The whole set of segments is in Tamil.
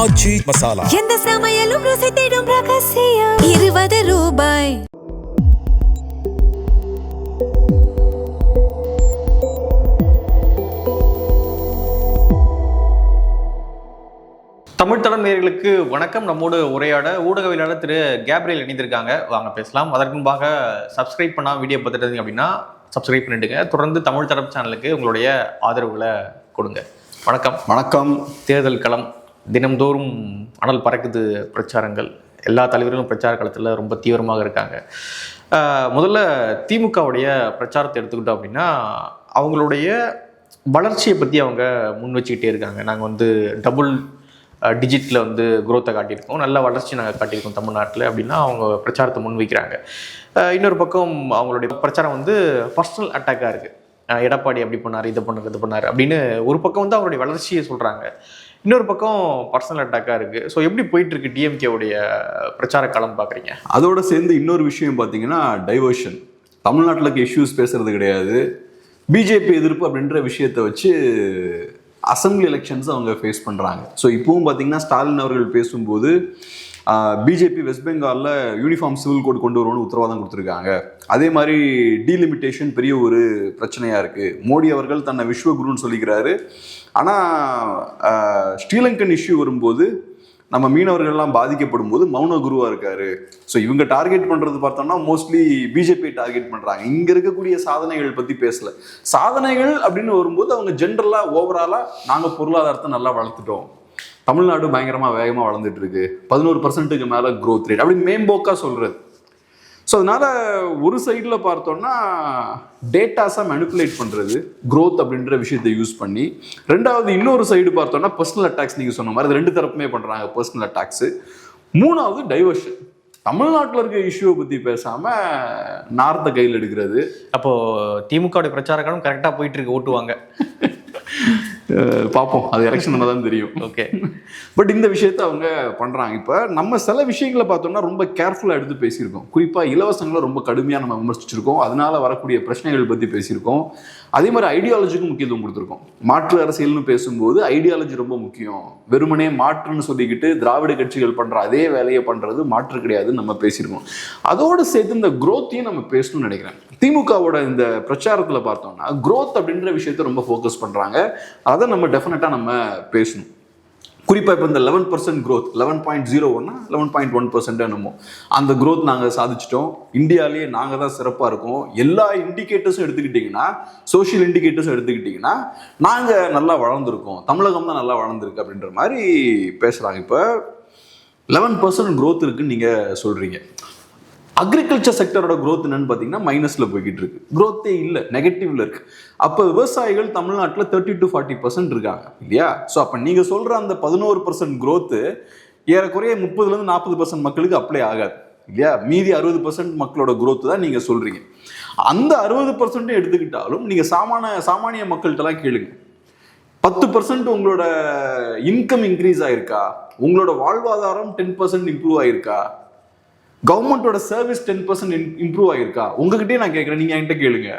ஆச்சி மசாலா. எந்த சமையலும் ருசி தேடும் ரகசியம். 20 ரூபாய். தமிழ் தடம் நேயர்களுக்கு வணக்கம். நம்மோடு உரையாட ஊடகவியலாளர் திரு கேப்ரியல் இணைந்திருக்காங்க. வாங்க பேசலாம். அதற்கு முன்பாக சப்ஸ்கிரைப் பண்ணால் வீடியோ பார்த்துட்டு அப்படின்னா சப்ஸ்கிரைப் பண்ணிடுங்க. தொடர்ந்து தமிழ் தடம் சேனலுக்கு உங்களுடைய ஆதரவுகளை கொடுங்க. வணக்கம். வணக்கம். தேர்தல் களம் தினம்தோறும் அனல் பறக்குது. பிரச்சாரங்கள் எல்லா தலைவர்களும் பிரச்சார களத்தில் ரொம்ப தீவிரமாக இருக்காங்க. முதல்ல திமுகவுடைய பிரச்சாரத்தை எடுத்துக்கிட்டோம் அப்படின்னா அவங்களுடைய வளர்ச்சியை பற்றி அவங்க முன் வச்சுக்கிட்டே இருக்காங்க. நாங்கள் டபுள் டிஜிட்டில் குரோத்தை காட்டியிருக்கோம், நல்ல வளர்ச்சி நாங்கள் காட்டியிருக்கோம் தமிழ்நாட்டில் அப்படின்னா அவங்க பிரச்சாரத்தை முன்வைக்கிறாங்க. இன்னொரு பக்கம் அவங்களுடைய பிரச்சாரம் பர்சனல் அட்டாக்காக இருக்குது. எடப்பாடி அப்படி பண்ணார், இது பண்ணார் அப்படின்னு ஒரு பக்கம் அவருடைய வளர்ச்சியை சொல்கிறாங்க, இன்னொரு பக்கம் பர்சனல் அட்டாக்காக இருக்குது. ஸோ எப்படி போயிட்டுருக்கு டிஎம்கேவுடைய பிரச்சார காலம் பார்க்குறீங்க? அதோட சேர்ந்து இன்னொரு விஷயம் பார்த்தீங்கன்னா டைவர்ஷன். தமிழ்நாட்டில் இருக்க இஷ்யூஸ் பேசுறது கிடையாது, பிஜேபி எதிர்ப்பு அப்படின்ற விஷயத்தை வச்சு அசம்பிளி எலெக்ஷன்ஸ் அவங்க ஃபேஸ் பண்ணுறாங்க. ஸோ இப்போவும் பார்த்தீங்கன்னா ஸ்டாலின் அவர்கள் பேசும்போது பிஜேபி வெஸ்ட் பெங்காலில் யூனிஃபார்ம் சிவில் கோட் கொண்டு வருவோம்னு உத்தரவாதம் கொடுத்துருக்காங்க. அதே மாதிரி டீலிமிட்டேஷன் பெரிய ஒரு பிரச்சனையாக இருக்குது. மோடி அவர்கள் தன்னை விஸ்வகுருன்னு சொல்லிக்கிறாரு. ஆனால் ஸ்ரீலங்கன் இஷ்யூ வரும்போது நம்ம மீனவர்கள்லாம் பாதிக்கப்படும் போது மௌன குருவாக இருக்காரு. ஸோ இவங்க டார்கெட் பண்ணுறது பார்த்தோம்னா மோஸ்ட்லி பிஜேபி டார்கெட் பண்ணுறாங்க. இங்கே இருக்கக்கூடிய சாதனைகள் பற்றி பேசல. சாதனைகள் அப்படின்னு வரும்போது அவங்க ஜென்ரலாக ஓவராலாக நாங்கள் பொருளாதாரத்தை நல்லா வளர்த்துட்டோம், தமிழ்நாடு பயங்கரமாக வேகமாக வளர்ந்துட்டு இருக்கு, 11% மேலே க்ரோத் ரேட் அப்படி மேம்போக்காக சொல்கிறது. ஸோ அதனால் ஒரு சைடில் பார்த்தோன்னா டேட்டாஸாக மேனிப்புலேட் பண்ணுறது க்ரோத் அப்படின்ற விஷயத்தை யூஸ் பண்ணி, ரெண்டாவது இன்னொரு சைடு பார்த்தோன்னா பர்சனல் அட்டாக்ஸ். நீங்கள் சொன்ன மாதிரி அது ரெண்டு தரப்புமே பண்ணுறாங்க, பர்சனல் அட்டாக்ஸு. மூணாவது டைவர்ஷன். தமிழ்நாட்டில் இருக்க இஷ்யூவை பற்றி பேசாமல் நார்த்தை கையில் எடுக்கிறது. அப்போது திமுகவுடைய பிரச்சார காலம் கரெக்டாக போயிட்டு இருக்கு, ஓட்டுவாங்க. பார்ப்போம், அது எலெக்ஷன் தான் தெரியும். ஓகே. பட் இந்த விஷயத்த அவங்க பண்ணுறாங்க. இப்போ நம்ம சில விஷயங்களை பார்த்தோம்னா ரொம்ப கேர்ஃபுல்லாக எடுத்து பேசியிருக்கோம். குறிப்பாக இலவசங்களை ரொம்ப கடுமையாக நம்ம விமர்சிச்சிருக்கோம், அதனால வரக்கூடிய பிரச்சனைகள் பற்றி பேசியிருக்கோம். அதே மாதிரி ஐடியாலஜிக்கும் முக்கியத்துவம் கொடுத்துருக்கோம். மாற்று அரசியல்னு பேசும்போது ஐடியாலஜி ரொம்ப முக்கியம். வெறுமனே மாற்றுன்னு சொல்லிக்கிட்டு திராவிட கட்சிகள் பண்ணுற அதே வேலையை பண்ணுறது மாற்று கிடையாதுன்னு நம்ம பேசியிருக்கோம். அதோடு சேர்த்து இந்த குரோத்தையும் நம்ம பேசணும்னு நினைக்கிறேன். திமுகவோட இந்த பிரச்சாரத்தில் பார்த்தோம்னா குரோத் அப்படின்ற விஷயத்தை ரொம்ப ஃபோக்கஸ் பண்ணுறாங்க. அதை நம்ம டெஃபினட்டாக நம்ம பேசணும். குறிப்பாக இப்போ இந்த 11% க்ரோத், 11.01 11.1% என்னமோ அந்த க்ரோத் நாங்கள் சாதிச்சிட்டோம். இந்தியாவிலேயே நாங்கள் தான் சிறப்பாக இருக்கோம். எல்லா இண்டிகேட்டர்ஸும் எடுத்துக்கிட்டிங்கன்னா, சோஷியல் இண்டிகேட்டர்ஸும் எடுத்துக்கிட்டிங்கன்னா நாங்கள் நல்லா வளர்ந்துருக்கோம், தமிழகம் தான் நல்லா வளர்ந்துருக்கு அப்படின்ற மாதிரி பேசுகிறாங்க. இப்போ 11% க்ரோத் இருக்குன்னு நீங்கள் சொல்கிறீங்க. அக்ரிகல்ச்சர் செக்டரோட க்ரோத் என்னன்னு பார்த்தீங்கன்னா மைனஸில் போய்கிட்டு இருக்கு, க்ரோத்தே இல்லை, நெகட்டிவ்ல இருக்கு. அப்போ விவசாயிகள் தமிழ்நாட்டில் 30 to 40% இருக்காங்க இல்லையா? ஸோ அப்போ நீங்கள் சொல்கிற அந்த 11% க்ரோத்து ஏறக்குறைய 30% 40% மக்களுக்கு அப்ளை ஆகாது இல்லையா? மீதி 60% மக்களோட க்ரோத்து தான் நீங்கள் சொல்கிறீங்க. அந்த 60% எடுத்துக்கிட்டாலும் நீங்கள் சாமானிய மக்கள்கிட்டலாம் கேளுங்க, 10% உங்களோட இன்கம் இன்க்ரீஸ் ஆயிருக்கா? உங்களோட வாழ்வாதாரம் 10% இம்ப்ரூவ் ஆயிருக்கா? கவர்மெண்டோட சர்வீஸ் 10% இம்ப்ரூவ் ஆகிருக்கா? உங்ககிட்டயே நான் கேட்குறேன், நீங்கள் என்கிட்ட கேளுங்க.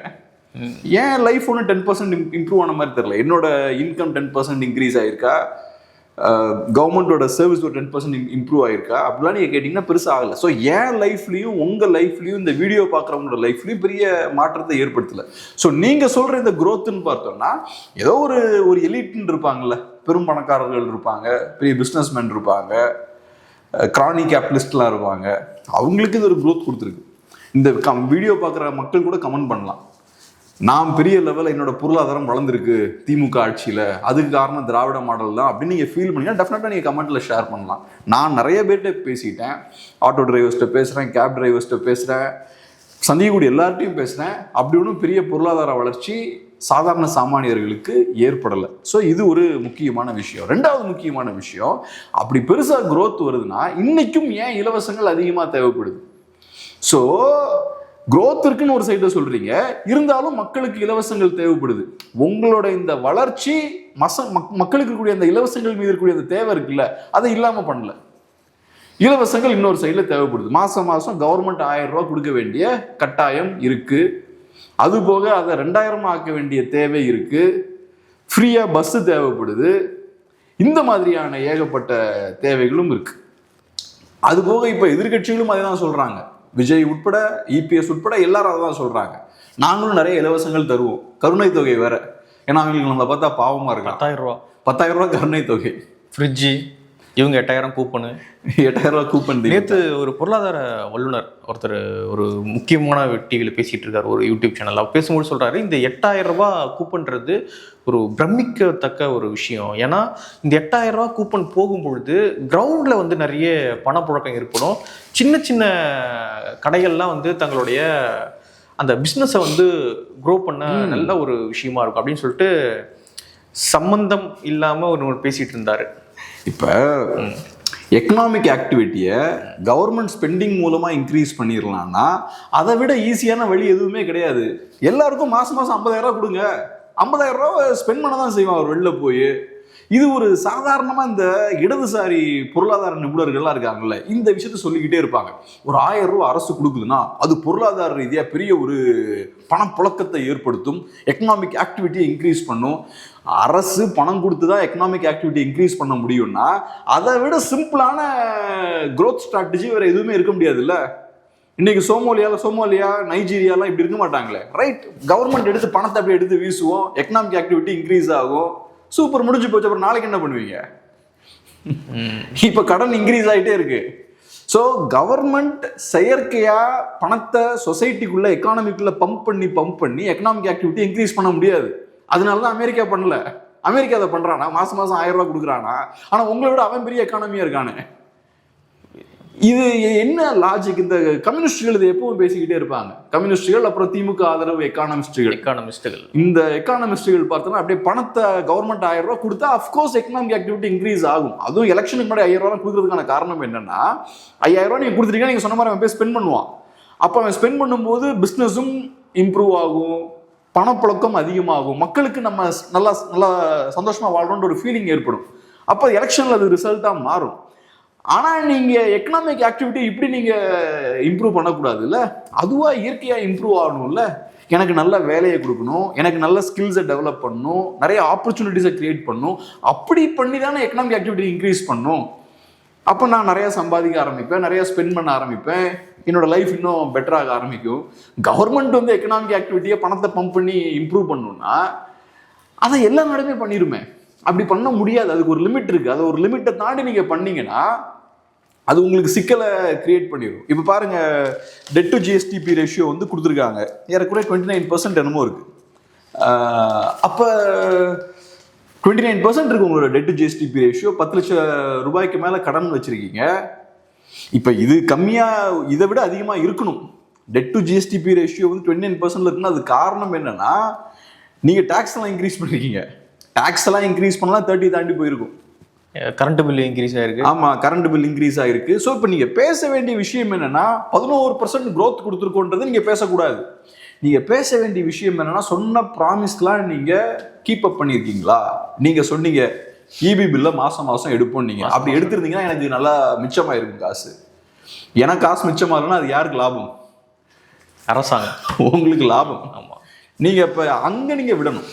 ஏன் லைஃப் ஒன்று 10% இம்ப்ரூவ் ஆன மாதிரி தெரியல? என்னோட இன்கம் 10% இன்க்ரீஸ் ஆகிருக்கா? கவர்மெண்டோட சர்வீஸ் ஒரு 10% இம்ப்ரூவ் ஆகிருக்கா? அப்படிலாம் நீங்கள் கேட்டிங்கன்னா பெருசாக ஆகலை. ஸோ என் லைஃப்லையும் உங்கள் லைஃப்லையும் இந்த வீடியோ பார்க்குறவங்களோட லைஃப்லையும் பெரிய மாற்றத்தை ஏற்படுத்தலை. ஸோ நீங்கள் சொல்கிற இந்த க்ரோத்துன்னு பார்த்தோம்னா ஏதோ ஒரு எலிட்னு இருப்பாங்கல்ல, பெரும் பணக்காரர்கள் இருப்பாங்க, பெரிய பிஸ்னஸ்மேன் இருப்பாங்க, கிரானி கேபிட்டலிஸ்ட்லாம் இருப்பாங்க, அவங்களுக்கு இது ஒரு க்ரோத் கொடுத்துருக்கு. இந்த வீடியோ பார்க்குற மக்கள் கூட கமெண்ட் பண்ணலாம், நான் பெரிய லெவலில் என்னோட பொருளாதாரம் வளர்ந்துருக்கு திமுக ஆட்சியில், அதுக்கு காரணம் திராவிட மாடல் தான் அப்படின்னு நீங்கள் ஃபீல் பண்ணீங்கன்னா டெஃபினட்டாக நீங்கள் கமெண்ட்டில் ஷேர் பண்ணலாம். நான் நிறைய பேர்கிட்ட பேசிட்டேன், ஆட்டோ டிரைவர்ஸ்கிட்ட பேசுகிறேன், கேப் டிரைவர்ஸ்கிட்ட பேசுகிறேன், சந்திக்கக்கூடிய எல்லார்ட்டையும் பேசுகிறேன். அப்படி ஒன்றும் பெரிய பொருளாதார வளர்ச்சி சாதாரண சாமானியர்களுக்கு ஏற்படலை. ஸோ இது ஒரு முக்கியமான விஷயம். ரெண்டாவது முக்கியமான விஷயம், அப்படி பெருசாக க்ரோத் வருதுன்னா இன்னைக்கும் ஏன் இலவசங்கள் அதிகமாக தேவைப்படுது? ஸோ க்ரோத் இருக்குன்னு ஒரு சைடில் சொல்கிறீங்க, இருந்தாலும் மக்களுக்கு இலவசங்கள் தேவைப்படுது. உங்களோட இந்த வளர்ச்சி மக்களுக்கு இருக்கக்கூடிய அந்த இலவசங்கள் மீது இருக்கக்கூடிய அந்த தேவை இருக்குல்ல, அதை இல்லாமல் பண்ணல. இலவசங்கள் இன்னொரு சைடில் தேவைப்படுது. மாதம் மாதம் கவர்மெண்ட் 1000 ரூபா கொடுக்க வேண்டிய கட்டாயம் இருக்குது. அதுபோக அதை 2000 ஆக்க வேண்டிய தேவை இருக்குது. ஃப்ரீயாக பஸ்ஸு தேவைப்படுது. இந்த மாதிரியான ஏகப்பட்ட தேவைகளும் இருக்கு. அது போக இப்போ எதிர்கட்சிகளும் அதை தான் சொல்றாங்க. விஜய் உட்பட, இபிஎஸ் உட்பட எல்லாரும் அதை தான் சொல்றாங்க. நாங்களும் நிறைய இலவசங்கள் தருவோம், கருணை தொகை வேற. ஏன்னா அவங்களுக்கு நம்மளை பார்த்தா பாவமா இருக்கு. 10,000 ரூபா கருணை தொகை, ஃப்ரிட்ஜு, இவங்க 8,000 கூப்பனு, 8,000 ரூபா கூப்பன். நேற்று ஒரு பொருளாதார வல்லுநர் ஒருத்தர் ஒரு முக்கியமான டிவியில் பேசிகிட்டு இருக்காரு, ஒரு யூடியூப் சேனல். அவர் பேசும்போது சொல்கிறாரு, இந்த 8,000 ரூபா கூப்பன்றது ஒரு பிரமிக்கத்தக்க ஒரு விஷயம். ஏன்னா இந்த 8,000 ரூபா கூப்பன் போகும்பொழுது கிரவுண்டில் வந்து நிறைய பணப்புழக்கம் ஏற்படும். சின்ன சின்ன கடைகள்லாம் வந்து தங்களுடைய அந்த பிஸ்னஸை வந்து க்ரோ பண்ண நல்ல ஒரு விஷயமா இருக்கும் அப்படின்னு சொல்லிட்டு சம்பந்தம் இல்லாமல் ஒரு பேசிகிட்டு இருந்தார். இப்போ எக்கனாமிக் ஆக்டிவிட்டியை கவர்மெண்ட் ஸ்பெண்டிங் மூலமாக இன்க்ரீஸ் பண்ணிடலாம்னா அதை விட ஈஸியான வழி எதுவுமே கிடையாது. எல்லாருக்கும் மாதம் 50,000 ரூபா கொடுங்க, 50,000 ரூபா ஸ்பெண்ட் பண்ண தான் செய்வான் அவர் வெளில போய். இது ஒரு சாதாரணமாக இந்த இடதுசாரி பொருளாதார நிபுணர்கள்லாம் இருக்காங்கல்ல, இந்த விஷயத்த சொல்லிக்கிட்டே இருப்பாங்க. ஒரு 1000 ரூபா அரசு கொடுக்குதுன்னா அது பொருளாதார ரீதியாக பெரிய ஒரு பணப்புழக்கத்தை ஏற்படுத்தும், எக்கனாமிக் ஆக்டிவிட்டியை இன்க்ரீஸ் பண்ணும். அரசு பணம் கொடுத்து தான் எக்கனாமிக் ஆக்டிவிட்டி இன்க்ரீஸ் பண்ண முடியும்னா அதை விட சிம்பிளான க்ரோத் ஸ்ட்ராட்டஜி வேற எதுவுமே இருக்க முடியாதுல்ல. இன்னைக்கு சோமாலியா, நைஜீரியாலாம் இப்படி இருக்க மாட்டாங்களே. ரைட், கவர்மெண்ட் எடுத்து பணத்தை அப்படியே எடுத்து வீசுவோம், எக்கனாமிக் ஆக்டிவிட்டி இன்க்ரீஸ் ஆகும், சூப்பர், முடிஞ்சு போச்சு. அப்புறம் நாளைக்கு என்ன பண்ணுவீங்க? இப்ப கடன் இன்க்ரீஸ் ஆகிட்டே இருக்கு. ஸோ கவர்மெண்ட் செயற்கையா பணத்தை சொசைட்டிக்குள்ள, எக்கானமிக்குள்ள பம்ப் பண்ணி எக்கனாமிக் ஆக்டிவிட்டி இன்க்ரீஸ் பண்ண முடியாது. அதனாலதான் அமெரிக்கா பண்ணல. அமெரிக்கா அதை பண்றானா, மாசம் 1000 ரூபாய் கொடுக்குறானா, ஆனா உங்களை விட அவன் பெரிய எக்கானமியா இருக்கானே. இது என்ன லாஜிக்? இந்த கம்யூனிஸ்டுகள் இதை எப்பவும் பேசிக்கிட்டே இருப்பாங்க. கம்யூனிஸ்டுகள், அப்புறம் திமுக ஆதரவு எக்கானமிஸ்டுகள். இந்த எக்கானமிஸ்டுகள் பார்த்தோன்னா அப்படியே பணத்தை கவர்மெண்ட் 1000 ரூபாய் கொடுத்தா அஃப்கோர்ஸ் எக்கனாமிக் ஆக்டிவிட்டி இன்க்ரீஸ் ஆகும். அதுவும் எலெக்ஷனுக்கு முன்னாடி 1000 ரூபாய் கொடுக்கறதுக்கான காரணம் என்னன்னா, 5000 ரூபாய் நீங்க கொடுத்துட்டீங்கன்னா நீங்க சொன்ன மாதிரி அவன் போய் ஸ்பெண்ட் பண்ணுவான். அப்போ அவன் ஸ்பெண்ட் பண்ணும்போது பிஸ்னஸும் இம்ப்ரூவ் ஆகும், பணப்புழக்கம் அதிகமாகும், மக்களுக்கு நம்ம நல்லா நல்லா சந்தோஷமா வாழ்றோன்ற ஒரு ஃபீலிங் ஏற்படும். அப்போ எலெக்ஷன்ல அது ரிசல்ட்டா மாறும். ஆனா நீங்க எக்கனாமிக் ஆக்டிவிட்டி இப்படி நீங்க இம்ப்ரூவ் பண்ணக்கூடாதுல்ல, அதுவா இயற்கையா இம்ப்ரூவ் ஆகணும்ல. எனக்கு நல்ல வேலையை கொடுக்கணும், எனக்கு நல்ல ஸ்கில்ஸை டெவலப் பண்ணணும், நிறைய ஆப்பர்ச்சுனிட்டிஸை கிரியேட் பண்ணணும். அப்படி பண்ணி தானே எக்கனாமிக் ஆக்டிவிட்டி இன்க்ரீஸ் பண்ணும். அப்போ நான் நிறைய சம்பாதிக்க ஆரம்பிப்பேன், நிறைய ஸ்பெண்ட் பண்ண ஆரம்பிப்பேன், என்னோட லைஃப் இன்னும் பெட்டராக ஆரம்பிக்கும். கவர்மெண்ட் வந்து எக்கனாமிக் ஆக்டிவிட்டியை பணத்தை பம்ப் பண்ணி இம்ப்ரூவ் பண்ணணும்னா அதை எல்லா நாடுமே பண்ணிருமே. அப்படி பண்ண முடியாது, அதுக்கு ஒரு லிமிட் இருக்கு. அது ஒரு லிமிட்டை தாண்டி நீங்க பண்ணீங்கன்னா அது உங்களுக்கு சிக்கலை கிரியேட் பண்ணிடும். இப்போ பாருங்க, டெட் டு ஜிஎஸ்டிபி ரேஷியோ வந்து கொடுத்துருக்காங்க, ஏறக்குறைய 29% என்னமோ இருக்கு. அப்போ 29% இருக்கு உங்களோட டெட் டு ஜிஎஸ்டிபி ரேஷியோ. 10 லட்சம் ரூபாய்க்கு மேல கடன் வச்சிருக்கீங்க. இப்போ இது கம்மியா, இதை விட அதிகமா இருக்கணும். டெட் டு ஜிஎஸ்டிபி ரேஷியோ வந்து 29% இருக்குன்னா அது காரணம் என்னன்னா, நீங்க டாக்ஸ் எல்லாம் இன்க்ரீஸ் பண்ணிருக்கீங்க. டாக்ஸ் எல்லாம் இன்க்ரீஸ் பண்ணலாம் 30 தாண்டி போயிருக்கும். கரண்ட் பில் இன்க்ரீஸ் ஆயிருக்கு. ஆமா, கரண்ட் பில் இன்க்ரீஸ் ஆயிருக்கு. ஸோ இப்போ நீங்க பேச வேண்டிய விஷயம் என்னன்னா, 11% growth கொடுத்துருக்கோன்றது நீங்க பேசக்கூடாது. நீங்க பேச வேண்டிய விஷயம் என்னன்னா, சொன்ன ப்ராமிஸ்லாம் நீங்க கீப் அப் பண்ணியிருக்கீங்களா? நீங்க சொன்னீங்க இபி பில்ல மாசம் எடுப்போம், நீங்க அப்படி எடுத்திருந்தீங்கன்னா எனக்கு நல்லா மிச்சமாயிருக்கும் காசு. எனக்கு காசு மிச்சமாகலன்னா அது யாருக்கு லாபம்? அரசாங்கம், உங்களுக்கு லாபம். ஆமா, நீங்க இப்ப அங்க நீங்க விடணும்.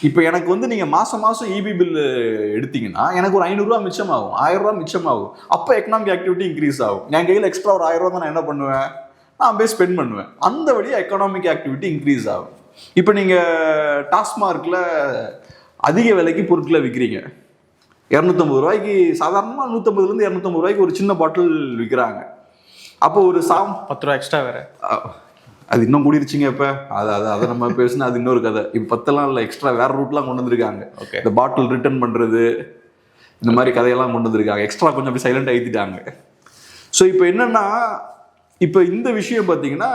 இப்போ எனக்கு வந்து நீங்க மாசம் இபி பில் எடுத்தீங்கன்னா எனக்கு ஒரு 500 ரூபாய் மிச்சமாகும், 1000 ரூபாய் மிச்சமாகும். அப்போ எக்கனாமிக் ஆக்டிவிட்டி இன்க்ரீஸ் ஆகும். என் கையில் எக்ஸ்ட்ரா ஒரு 1000 ரூபாய் நான் என்ன பண்ணுவேன்? நான் போய் ஸ்பெண்ட் பண்ணுவேன். அந்த வழியாக எக்கனாமிக் ஆக்டிவிட்டி இன்க்ரீஸ் ஆகும். இப்போ நீங்க டாஸ்மார்க்ல அதிக விலைக்கு பொருட்களை விற்கிறீங்க. 250 ரூபாய்க்கு சாதாரணமாக 150 to 250 ரூபாய்க்கு ஒரு சின்ன பாட்டில் விற்கிறாங்க. அப்போ ஒரு 10 ரூபா எக்ஸ்ட்ரா வேற, அது இன்னும் கூடிருச்சுங்க. இப்போ அதை நம்ம பேசுனா அது இன்னொரு கதை. இப்போ 10 இல்லை, எக்ஸ்ட்ரா வேற ரூட்லாம் கொண்டு வந்திருக்காங்க. இந்த பாட்டில் ரிட்டர்ன் பண்றது, இந்த மாதிரி கதையெல்லாம் கொண்டு வந்திருக்காங்க. எக்ஸ்ட்ரா கொஞ்சம் அப்படி சைலண்ட் ஆகிட்டாங்க. ஸோ இப்போ என்னன்னா, இப்போ இந்த விஷயம் பார்த்தீங்கன்னா,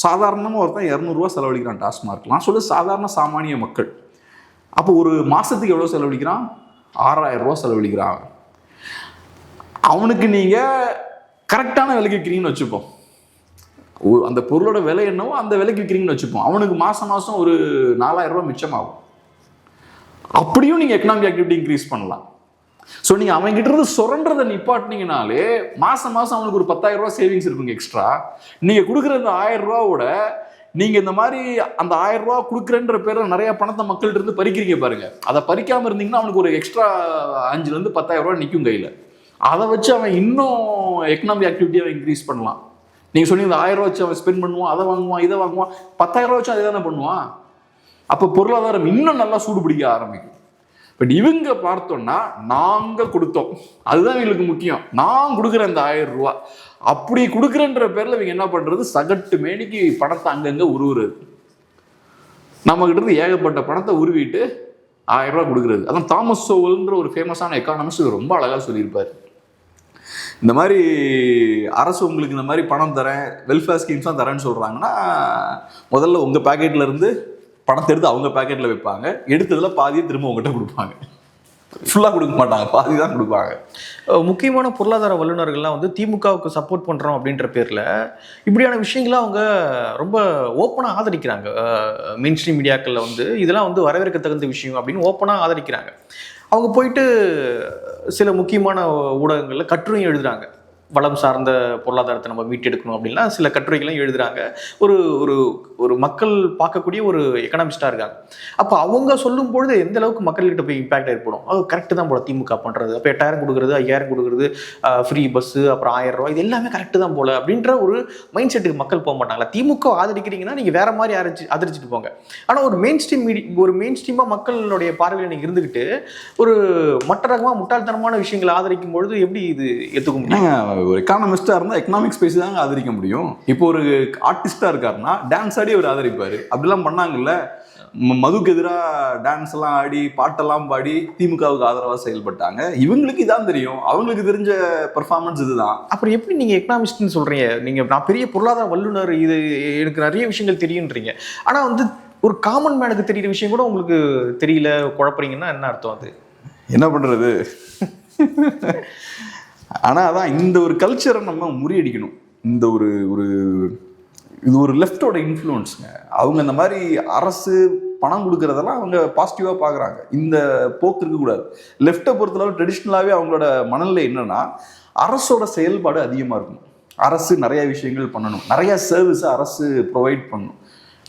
சாதாரணமாக ஒருத்தன் 200 ரூபா செலவழிக்கிறான் டாஸ்மார்க். நான் சொல்ல சாதாரண சாமானிய மக்கள். அப்போ ஒரு மாசத்துக்கு எவ்வளோ செலவழிக்கிறான்? 6000 ரூபா செலவழிக்கிறான். அவனுக்கு நீங்க கரெக்டான விலைக்கு விற்கிறீங்கன்னு வச்சுப்போம், அந்த பொருளோட விலை என்னவோ அந்த விலைக்கு விற்கிறீங்கன்னு வச்சுப்போம். அவனுக்கு மாசம் ஒரு 4000 ரூபாய் மிச்சமாகும். அப்படியும் நீங்க எக்கனாமிக் ஆக்டிவிட்டி இன்க்ரீஸ் பண்ணலாம். ஸோ நீங்க அவன் கிட்ட இருந்து சுரண்டதை நிப்பாட்டினீங்கனாலே மாசம் அவனுக்கு ஒரு 10,000 ரூபாய் சேவிங்ஸ் இருக்குங்க எக்ஸ்ட்ரா. நீங்க கொடுக்குற அந்த 1000 ரூபாவோட நீங்க இந்த மாதிரி அந்த 1000 ரூபா கொடுக்குறேன்ற பேர்ல நிறைய பணத்தை மக்கள்கிட்ட இருந்து பறிக்கிறீங்க பாருங்க. அதை பறிக்காம இருந்தீங்கன்னா அவனுக்கு ஒரு எக்ஸ்ட்ரா 5,000 இருந்து 10,000 ரூபாய் நிற்கும் கையில. அதை வச்சு அவன் இன்னும் எக்கனாமிக் ஆக்டிவிட்டியை இன்க்ரீஸ் பண்ணலாம். நீங்க சொன்னீங்க 1000 ரூபா வச்சு அவன் ஸ்பெண்ட் பண்ணுவான், அதை வாங்குவான், இதை வாங்குவான். 10,000 ரூபா வச்சு அதை தானே பண்ணுவான். அப்ப பொருளாதாரம் இன்னும் நல்லா சூடு பிடிக்க ஆரம்பிக்கும். பட் இவங்க பார்த்தோம்னா நாங்க கொடுத்தோம், அதுதான் எங்களுக்கு முக்கியம். நான் கொடுக்குறேன் இந்த 1000 ரூபா, அப்படி கொடுக்குறேன்ற பேர்ல இவங்க என்ன பண்றது, சகட்டு மேனிக்கு பணத்தை அங்கங்க உருவுறது. நம்ம கிட்ட இருந்து ஏகப்பட்ட பணத்தை உருவிட்டு 1000 ரூபா கொடுக்குறது. அதான் தாமஸ் சோவல்ன்ற ஒரு ஃபேமஸான எக்கானமிஸ்ட் ரொம்ப அழகா சொல்லியிருப்பாரு. இந்த மாதிரி அரசு உங்களுக்கு இந்த மாதிரி பணம் தரேன், வெல்ஃபேர் ஸ்கீம்ஸ் தான் தரேன்னு சொல்றாங்கன்னா, முதல்ல உங்க பேக்கெட்ல இருந்து பணத்தை எடுத்து அவங்க பேக்கெட்ல வைப்பாங்க. எடுத்ததுல பாதியை திரும்ப உங்ககிட்ட கொடுப்பாங்க. ஃபுல்லா கொடுக்க மாட்டாங்க, பாதி தான் கொடுப்பாங்க. முக்கியமான பொருளாதார வல்லுநர்கள்லாம் வந்து திமுகவுக்கு சப்போர்ட் பண்றோம் அப்படின்ற பேர்ல இப்படியான விஷயங்களை அவங்க ரொம்ப ஓப்பனா ஆதரிக்கிறாங்க. மெயின் ஸ்ட்ரீம் மீடியாக்கள்ல வந்து இதெல்லாம் வந்து வரவேற்க தகுந்த விஷயம் அப்படின்னு ஓப்பனா ஆதரிக்கிறாங்க. அவங்க போயிட்டு சில முக்கியமான ஊடகங்கள்ல கட்டுரையும் எழுதுறாங்க. வளம் சார்ந்த பொருளாதாரத்தை நம்ம மீட்டெடுக்கணும் அப்படின்னா சில கட்டுரைகளையும் எழுதுறாங்க. ஒரு ஒரு ஒரு மக்கள் பார்க்கக்கூடிய ஒரு எக்கனாமிஸ்டாக இருக்காங்க. அப்போ அவங்க சொல்லும் பொழுது எந்த அளவுக்கு மக்கள்கிட்ட போய் இம்பாக்ட் ஏற்படும். அது கரெக்டு தான் போல திமுக பண்ணுறது. அப்போ 8,000 கொடுக்குறது, 5,000 கொடுக்குறது, ஃப்ரீ பஸ்ஸு, அப்புறம் 1000 ரூபா, இது எல்லாமே கரெக்டு தான் போல அப்படின்ற ஒரு மைண்ட் செட்டுக்கு மக்கள் போக மாட்டாங்களா? திமுக ஆதரிக்கிறீங்கன்னா நீங்கள் வேற மாதிரி ஆதரிச்சுட்டு போங்க. ஆனால் ஒரு மெயின் ஸ்ட்ரீமாக மக்களுடைய பார்வையில் நீங்கள் இருந்துக்கிட்டு ஒரு மற்ற ரகமாக முட்டாள்தனமான விஷயங்களை ஆதரிக்கும் பொழுது எப்படி இது ஏற்றுக்க முடியும்? ஒரு எக்கானமிஸ்டா இருந்தா எக்கனாமிக்ஸ் பேசி தாங்க ஆதரிக்க முடியும். இப்போ ஒரு ஆர்டிஸ்டா இருக்காருன்னா டான்ஸ் ஆடி அவர் ஆதரிப்பாரு. அப்படிலாம் பண்ணாங்கல்ல, மதுக்கு எதிராக டான்ஸ் எல்லாம் ஆடி பாட்டெல்லாம் பாடி திமுகவுக்கு ஆதரவா செயல்பட்டாங்க. இவங்களுக்கு இதான் தெரியும், அவங்களுக்கு தெரிஞ்ச பெர்ஃபார்மன்ஸ் இதுதான். அப்புறம் எப்படி நீங்க எக்கனாமிஸ்ட்னு சொல்றீங்க? நீங்க நான் பெரிய பொருளாதார வல்லுநர், இது எனக்கு நிறைய விஷயங்கள் தெரியுன்றீங்க. ஆனா வந்து ஒரு காமன் மேனுக்கு தெரியுற விஷயம் கூட உங்களுக்கு தெரியல, குழப்பறீங்கன்னா என்ன அர்த்தம்? அது என்ன பண்றது? ஆனால் அதான் இந்த ஒரு கல்ச்சரை நம்ம முறியடிக்கணும். இந்த ஒரு ஒரு இது ஒரு லெஃப்டோட இன்ஃப்ளூயன்ஸுங்க. அவங்க இந்த மாதிரி அரசு பணம் கொடுக்கறதெல்லாம் அவங்க பாசிட்டிவாக பார்க்குறாங்க. இந்த போக்கு இருக்கக்கூடாது. லெஃப்டை பொறுத்தளவு ட்ரெடிஷ்னலாகவே அவங்களோட மனநிலை என்னன்னா, அரசோட செயல்பாடு அதிகமாக இருக்கணும், அரசு நிறைய விஷயங்கள் பண்ணணும், நிறைய சர்வீஸை அரசு ப்ரொவைட் பண்ணணும்.